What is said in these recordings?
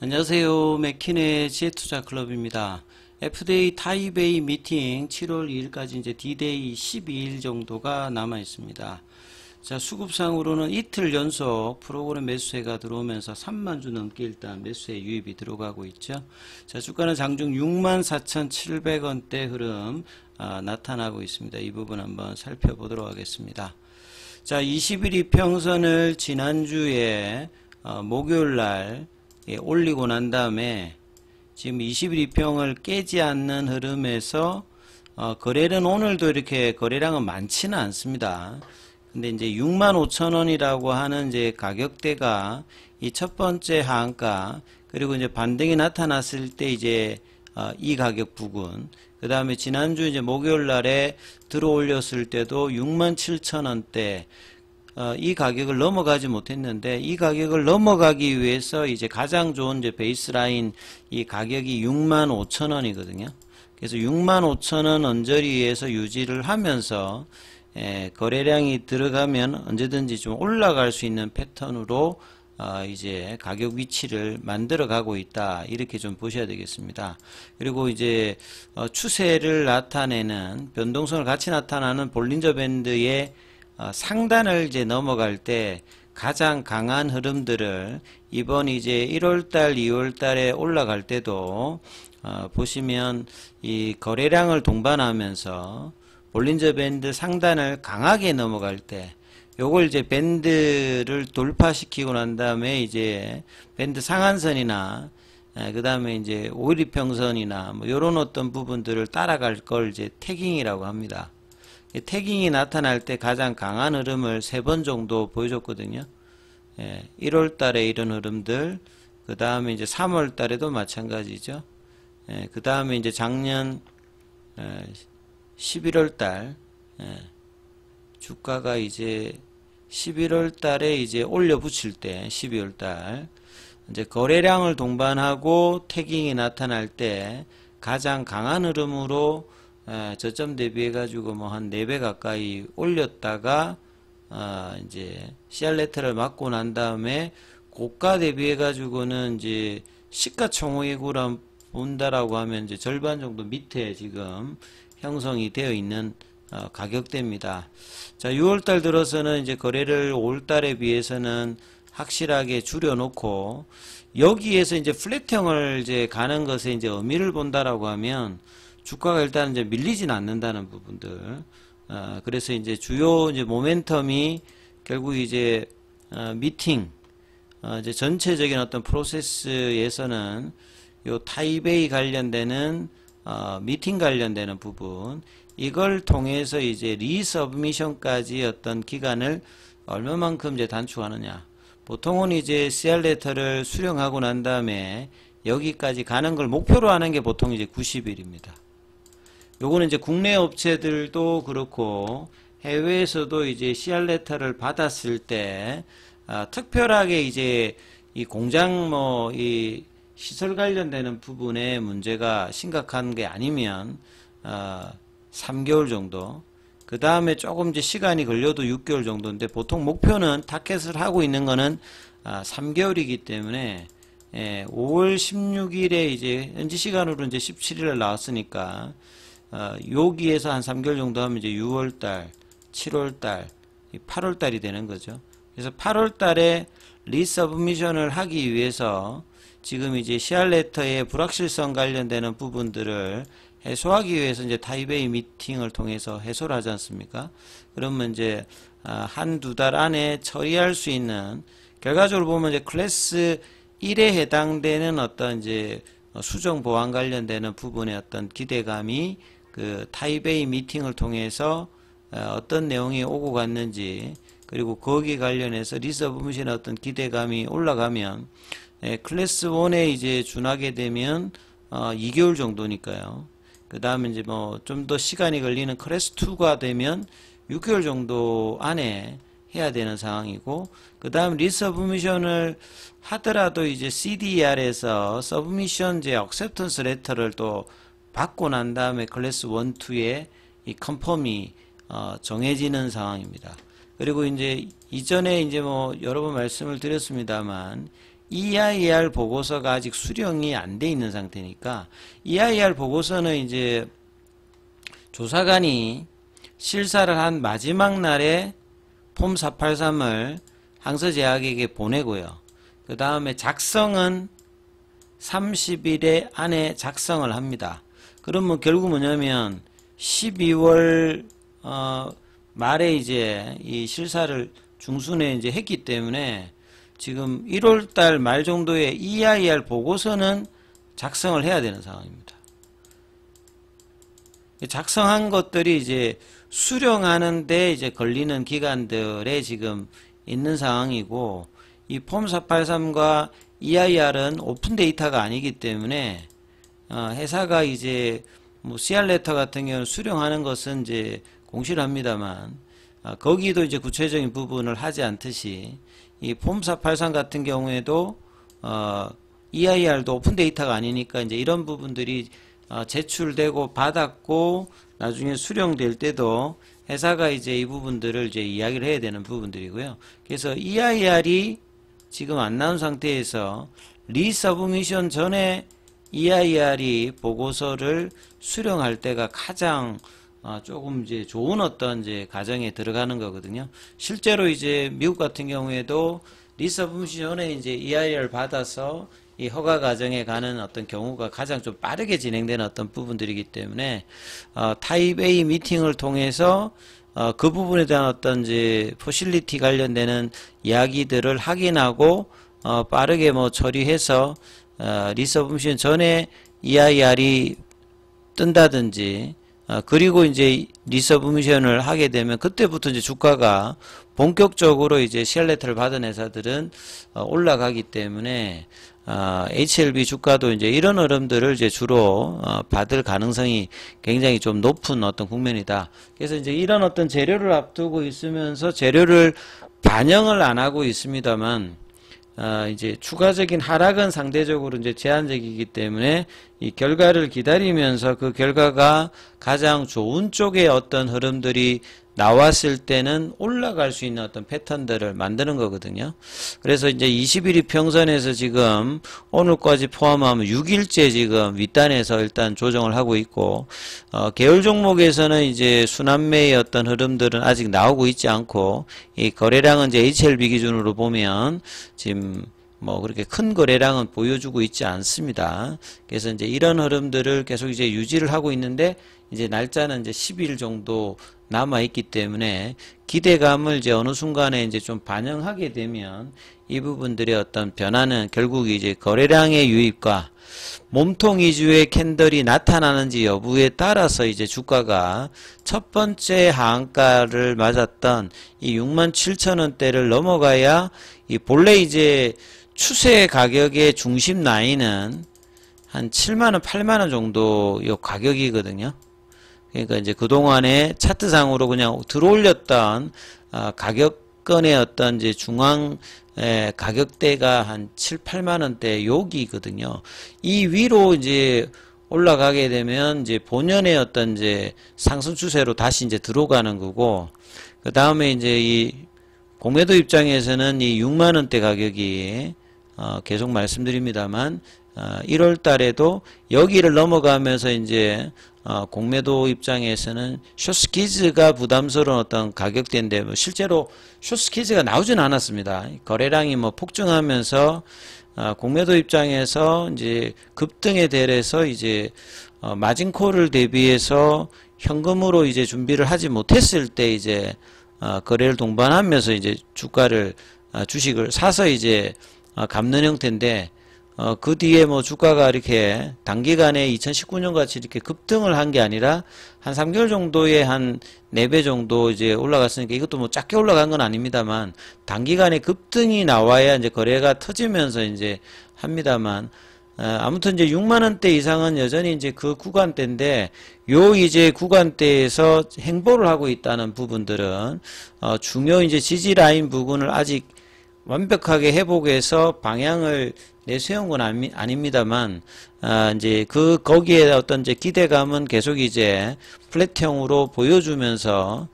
안녕하세요. 맥킨의 지혜투자클럽입니다. FDA 타이베이 미팅 7월 2일까지 이제 D-Day 12일 정도가 남아 있습니다. 자, 수급상으로는 이틀 연속 프로그램 매수세가 들어오면서 3만 주 넘게 일단 매수세 유입이 들어가고 있죠. 자, 주가는 장중 64,700원대 흐름 나타나고 있습니다. 이 부분 한번 살펴보도록 하겠습니다. 자, 21 이평선을 지난주에 목요일날 올리고 난 다음에 지금 21이평을 깨지 않는 흐름에서 거래는 오늘도 이렇게 거래량은 많지는 않습니다. 근데 이제 65,000원이라고 하는 이제 가격대가 이 첫 번째 하한가, 그리고 이제 반등이 나타났을 때 이제 이 가격 부근, 그 다음에 지난주 이제 목요일 날에 들어 올렸을 때도 67,000원대 이 가격을 넘어가지 못했는데, 이 가격을 넘어가기 위해서 이제 가장 좋은 이제 베이스라인 이 가격이 65,000원이거든요. 그래서 65,000원 언저리에서 유지를 하면서 거래량이 들어가면 언제든지 좀 올라갈 수 있는 패턴으로 이제 가격 위치를 만들어 가고 있다, 이렇게 좀 보셔야 되겠습니다. 그리고 이제 추세를 나타내는, 변동성을 같이 나타나는 볼린저 밴드의 상단을 이제 넘어갈 때 가장 강한 흐름들을 이번 이제 1월달, 2월달에 올라갈 때도 보시면 이 거래량을 동반하면서 볼린저 밴드 상단을 강하게 넘어갈 때, 요걸 이제 밴드를 돌파시키고 난 다음에 이제 밴드 상한선이나 그 다음에 이제 5일이평선이나 뭐 요런 어떤 부분들을 따라갈 걸 이제 태깅이라고 합니다. 태깅이 나타날 때 가장 강한 흐름을 3번 정도 보여줬거든요. 1월 달에 이런 흐름들, 그 다음에 이제 3월 달에도 마찬가지죠. 그 다음에 이제 작년 11월 달, 주가가 이제 11월 달에 이제 올려 붙일 때, 12월 달, 이제 거래량을 동반하고 태깅이 나타날 때 가장 강한 흐름으로 저점 대비해 가지고 뭐 한 4배 가까이 올렸다가 이제 CR 맞고 난 다음에 고가 대비해 가지고는 이제 시가총액으로 본다라고 하면 이제 절반 정도 밑에 지금 형성이 되어 있는 가격대입니다. 자, 6월달 들어서는 이제 거래를 5월달에 비해서는 확실하게 줄여놓고, 여기에서 이제 플랫형을 이제 가는 것에 이제 의미를 본다라고 하면 주가가 일단 이제 밀리진 않는다는 부분들. 그래서 이제 주요 이제 모멘텀이 결국 이제 미팅, 이제 전체적인 어떤 프로세스에서는 요 타이베이 관련되는 미팅 관련되는 부분, 이걸 통해서 이제 리서브미션까지 어떤 기간을 얼마만큼 이제 단축하느냐. 보통은 이제 CR레터를 수령하고 난 다음에 여기까지 가는 걸 목표로 하는 게 보통 이제 90일입니다. 요거는 이제 국내 업체들도 그렇고 해외에서도 이제 CR레터를 받았을 때 특별하게 이제 이 공장 뭐 이 시설 관련되는 부분에 문제가 심각한 게 아니면 3개월 정도, 그 다음에 조금 이제 시간이 걸려도 6개월 정도인데, 보통 목표는 타켓을 하고 있는 거는 3개월이기 때문에 5월 16일에 이제 현지 시간으로 이제 17일에 나왔으니까 여기에서 한 3개월 정도 하면 이제 6월달, 7월달, 8월달이 되는 거죠. 그래서 8월달에 리서브미션을 하기 위해서 지금 이제 CR레터의 불확실성 관련되는 부분들을 해소하기 위해서 이제 타이베이 미팅을 통해서 해소를 하지 않습니까? 그러면 이제 한두 달 안에 처리할 수 있는, 결과적으로 보면 이제 클래스 1에 해당되는 어떤 이제 수정 보완 관련되는 부분의 어떤 기대감이 그 타이베이 미팅을 통해서 어떤 내용이 오고 갔는지, 그리고 거기에 관련해서 리서브미션의 어떤 기대감이 올라가면 클래스 1에 이제 준하게 되면 2개월 정도니까요. 그 다음에 이제 뭐 좀 더 시간이 걸리는 클래스 2가 되면 6개월 정도 안에 해야 되는 상황이고, 그 다음 리서브미션을 하더라도 이제 CDR에서 서브미션 이제 액셉턴스 레터를 또 받고 난 다음에 클래스 1, 2에 이 컨펌이 정해지는 상황입니다. 그리고 이제 이전에 이제 뭐 여러 번 말씀을 드렸습니다만, EIR 보고서가 아직 수령이 안 돼 있는 상태니까 EIR 보고서는 이제 조사관이 실사를 한 마지막 날에 폼 483을 항서제약에게 보내고요. 그 다음에 작성은 30일 안에 작성을 합니다. 그러면 결국 뭐냐면 12월 말에 이제 이 실사를 중순에 이제 했기 때문에 지금 1월달 말 정도에 EIR 보고서는 작성을 해야 되는 상황입니다. 작성한 것들이 이제 수령하는데 이제 걸리는 기간들에 지금 있는 상황이고, 이 폼 483과 EIR은 오픈 데이터가 아니기 때문에 회사가 이제 뭐 CR 레터 같은 경우는 수령하는 것은 이제 공시를 합니다만 거기도 이제 구체적인 부분을 하지 않듯이 이 폼 483 같은 경우에도 EIR도 오픈 데이터가 아니니까 이제 이런 부분들이 제출되고 받았고 나중에 수령될 때도 회사가 이제 이 부분들을 이제 이야기를 해야 되는 부분들이고요. 그래서 EIR이 지금 안 나온 상태에서 리서브미션 전에 EIR이 보고서를 수령할 때가 가장 조금 이제 좋은 어떤 이제 과정에 들어가는 거거든요. 실제로 이제 미국 같은 경우에도 리서브미션 전에 이제 EIR 받아서 이 허가 과정에 가는 어떤 경우가 가장 좀 빠르게 진행되는 어떤 부분들이기 때문에 타입 A 미팅을 통해서 그 부분에 대한 어떤 이제 포실리티 관련되는 이야기들을 확인하고 빠르게 뭐 처리해서 리서브미션 전에 EIR이 뜬다든지 그리고 이제 리서브미션을 하게 되면 그때부터 이제 주가가 본격적으로 이제 CR레터를 받은 회사들은 올라가기 때문에 HLB 주가도 이제 이런 흐름들을 이제 주로 받을 가능성이 굉장히 좀 높은 어떤 국면이다. 그래서 이제 이런 어떤 재료를 앞두고 있으면서 재료를 반영을 안 하고 있습니다만 이제 추가적인 하락은 상대적으로 이제 제한적이기 때문에 이 결과를 기다리면서 그 결과가 가장 좋은 쪽의 어떤 흐름들이 나왔을 때는 올라갈 수 있는 어떤 패턴들을 만드는 거거든요. 그래서 이제 21일 평선에서 지금 오늘까지 포함하면 6일째 지금 윗단에서 일단 조정을 하고 있고, 계열 종목에서는 이제 순환매의 어떤 흐름들은 아직 나오고 있지 않고, 이 거래량은 이제 HLB 기준으로 보면 지금 뭐 그렇게 큰 거래량은 보여주고 있지 않습니다. 그래서 이제 이런 흐름들을 계속 이제 유지를 하고 있는데, 이제 날짜는 이제 10일 정도 남아 있기 때문에 기대감을 이제 어느 순간에 이제 좀 반영하게 되면 이 부분들의 어떤 변화는 결국 이제 거래량의 유입과 몸통 위주의 캔들이 나타나는지 여부에 따라서 이제 주가가 첫 번째 하한가를 맞았던 이 67,000원대를 넘어가야 이 본래 이제 추세 가격의 중심 라인은 한 7만원, 8만원 정도 요 가격이거든요. 그러니까 이제 그동안에 차트상으로 그냥 들어올렸던 가격권의 어떤 이제 중앙 가격대가 한 7, 8만원대 여기거든요. 이 위로 이제 올라가게 되면 이제 본연의 어떤 이제 상승 추세로 다시 이제 들어가는 거고, 그 다음에 이제 이 공매도 입장에서는 이 6만원대 가격이 계속 말씀드립니다만 1월 달에도 여기를 넘어가면서 이제 공매도 입장에서는 숏스키즈가 부담스러운 어떤 가격대인데 뭐 실제로 숏스키즈가 나오진 않았습니다. 거래량이 뭐 폭증하면서 공매도 입장에서 이제 급등에 대해서 이제 마진콜을 대비해서 현금으로 이제 준비를 하지 못했을 때 이제 거래를 동반하면서 이제 주식을 사서 이제 갚는 형태인데, 그 뒤에 뭐 주가가 이렇게 단기간에 2019년 같이 이렇게 급등을 한 게 아니라 한 3개월 정도에 한 4배 정도 이제 올라갔으니까 이것도 뭐 작게 올라간 건 아닙니다만 단기간에 급등이 나와야 이제 거래가 터지면서 이제 합니다만, 아무튼 이제 6만원대 이상은 여전히 이제 그 구간대인데, 요 이제 구간대에서 행보를 하고 있다는 부분들은 중요 이제 지지 라인 부분을 아직 완벽하게 회복해서 방향을 내세운 건 아닙니다만, 이제 거기에 어떤 이제 기대감은 계속 이제 플랫형으로 보여주면서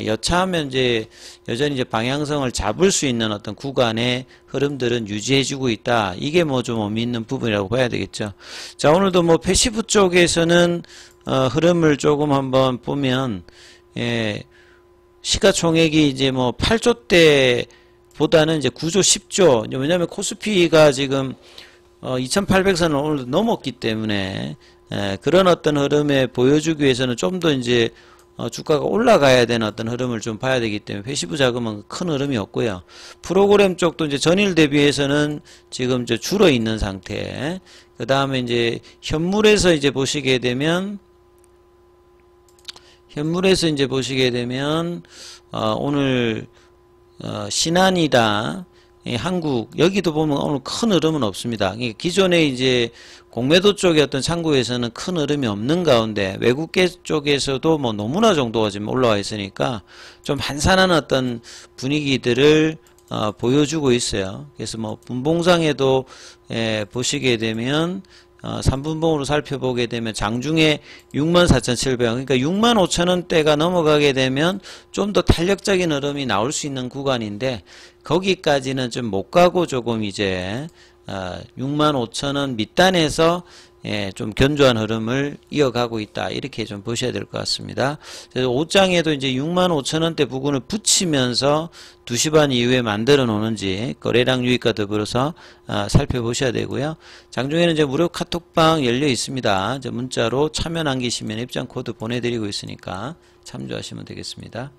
여차하면 이제 여전히 이제 방향성을 잡을 수 있는 어떤 구간의 흐름들은 유지해주고 있다. 이게 뭐 좀 의미 있는 부분이라고 봐야 되겠죠. 자, 오늘도 뭐 패시브 쪽에서는 흐름을 조금 한번 보면 시가총액이 이제 뭐 8조 대보다는 이제 9조, 10조. 왜냐하면 코스피가 지금 2,800선을 오늘도 넘었기 때문에 그런 어떤 흐름에 보여주기 위해서는 좀 더 이제 주가가 올라가야 되는 어떤 흐름을 좀 봐야 되기 때문에 패시브 자금은 큰 흐름이 없고요. 프로그램 쪽도 이제 전일 대비해서는 지금 이제 줄어 있는 상태. 그 다음에 이제 현물에서 이제 보시게 되면 오늘 신한이다, 한국, 여기도 보면 오늘 큰 흐름은 없습니다. 기존에 이제 공매도 쪽의 어떤 창구에서는 큰 흐름이 없는 가운데 외국계 쪽에서도 뭐 너무나 정도가 지금 올라와 있으니까 좀 한산한 어떤 분위기들을 보여주고 있어요. 그래서 뭐 분봉상에도 보시게 되면 3분봉으로 살펴보게 되면 장중에 64,700원, 그러니까 65,000원대가 넘어가게 되면 좀 더 탄력적인 흐름이 나올 수 있는 구간인데 거기까지는 좀 못 가고 조금 이제 65,000원 밑단에서 좀 견조한 흐름을 이어가고 있다. 이렇게 좀 보셔야 될 것 같습니다. 그래서 옷장에도 이제 65,000원대 부근을 붙이면서 2시 반 이후에 만들어 놓는지 거래량 유입과 더불어서 살펴보셔야 되고요. 장중에는 이제 무료 카톡방 열려 있습니다. 문자로 참여 남기시면 입장 코드 보내드리고 있으니까 참조하시면 되겠습니다.